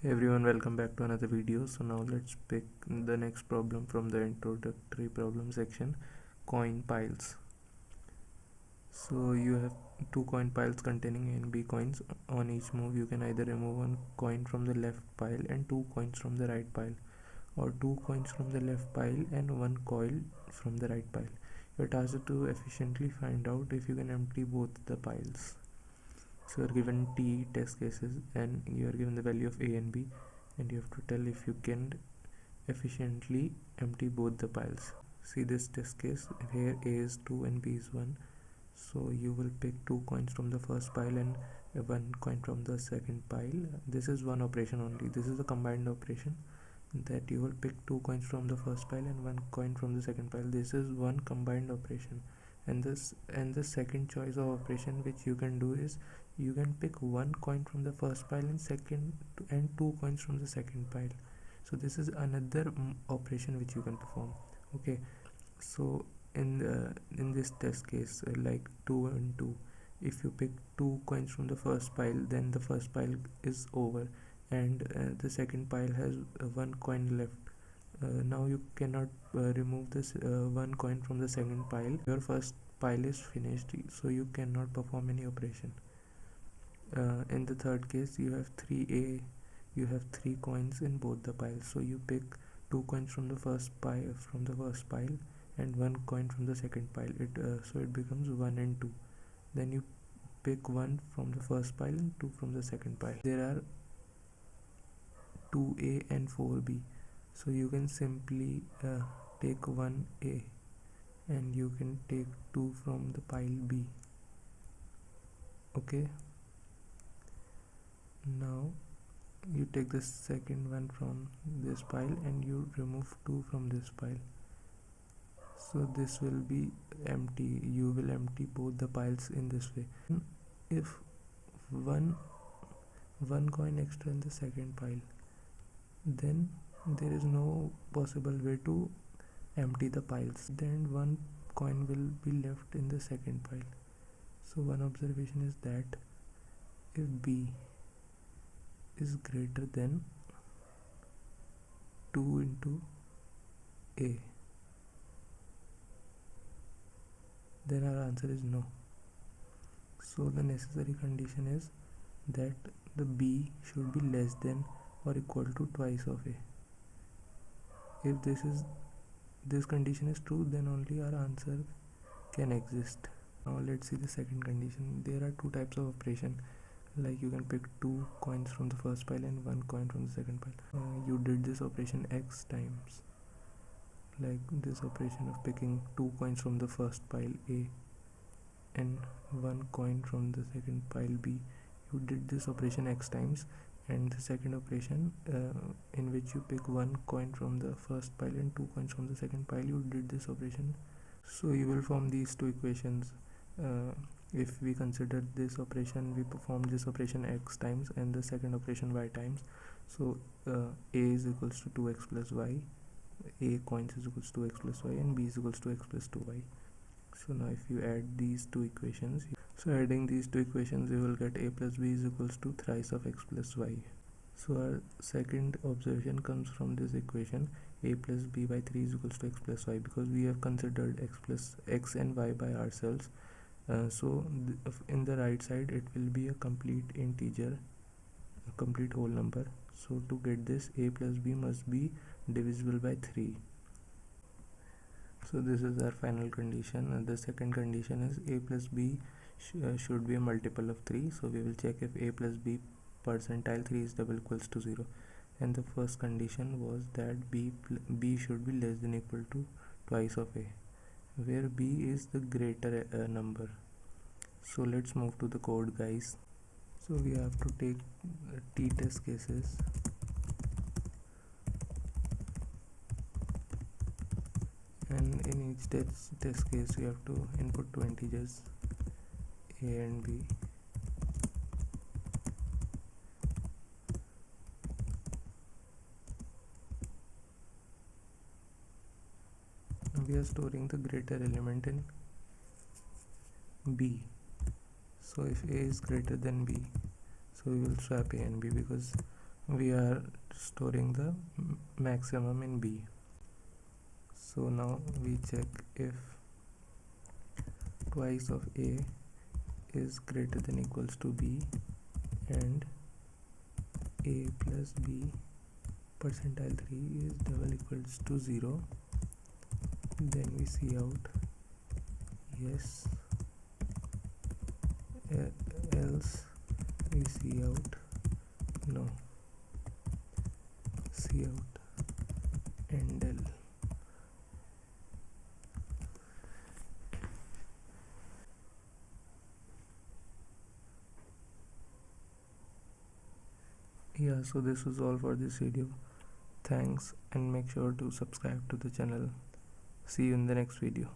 Hey everyone, welcome back to another video. So now let's pick the next problem from the introductory problem section, coin piles. So you have two coin piles containing A and B coins. On each move you can either remove one coin from the left pile and two coins from the right pile, or two coins from the left pile and one coin from the right pile. You're tasked to efficiently find out if you can empty both the piles. So you're given T test cases and you are given the value of A and B, and you have to tell if you can efficiently empty both the piles. See this test case here, A is 2 and B is 1. So you will pick two coins from the first pile and one coin from the second pile. This is one operation only. This is a combined operation, that you will pick two coins from the first pile and one coin from the second pile. This is one combined operation, and the second choice of operation which you can do is you can pick one coin from the first pile and two coins from the second pile. So this is another operation which you can perform. Okay, so in this test case, like 2 and 2, if you pick two coins from the first pile, then the first pile is over and the second pile has one coin left. Now you cannot remove this one coin from the second pile. Your first pile is finished, so you cannot perform any operation. In the third case, you have 3A, you have three coins in both the piles, so you pick two coins from the first pile and one coin from the second pile. So it becomes 1 and 2. Then you pick one from the first pile and two from the second pile. There are 2A and 4B, so you can simply take 1A and you can take 2 from the pile B. Okay, now you take the second one from this pile and you remove 2 from this pile, so this will be empty. You will empty both the piles in this way. If one coin extra in the second pile, then there is no possible way to empty the piles, then one coin will be left in the second pile. So one observation is that if B is greater than 2 into A, then our answer is no. So the necessary condition is that the B should be less than or equal to twice of A. If this condition is true, then only our answer can exist. Now let's see the second condition. There are two types of operation, like you can pick two coins from the first pile and one coin from the second pile. You did this operation X times, like this operation of picking two coins from the first pile A and one coin from the second pile B. You did this operation X times, and the second operation in which you pick one coin from the first pile and two coins from the second pile, you did this operation. So you will form these two equations. If we consider this operation, we perform this operation X times and the second operation Y times. So A is equals to 2x plus y, A coins is equals to x plus y, and B is equals to x plus 2y. So now if you add these two equations, adding these two equations, you will get A plus B is equals to thrice of x plus y. So our second observation comes from this equation, A plus B by 3 is equals to x plus y, because we have considered x and y by ourselves. So in the right side it will be a complete integer, a complete whole number. So to get this, A plus B must be divisible by 3. So this is our final condition, and the second condition is A plus B should be a multiple of 3. So we will check if A plus B percentile 3 is double equals to 0, and the first condition was that B should be less than equal to twice of A, where B is the greater number. So let's move to the code, guys. So we have to take t-test cases, and in each test case you have to input two integers A and B. Now we are storing the greater element in B. So if A is greater than B, so we will swap A and B, because we are storing the maximum in B. So now we check if twice of A is greater than equals to B and A plus B percentile 3 is double equals to 0, then we see out yes, else we see out no, see out and L. Yeah, so this was all for this video. Thanks, and make sure to subscribe to the channel. See you in the next video.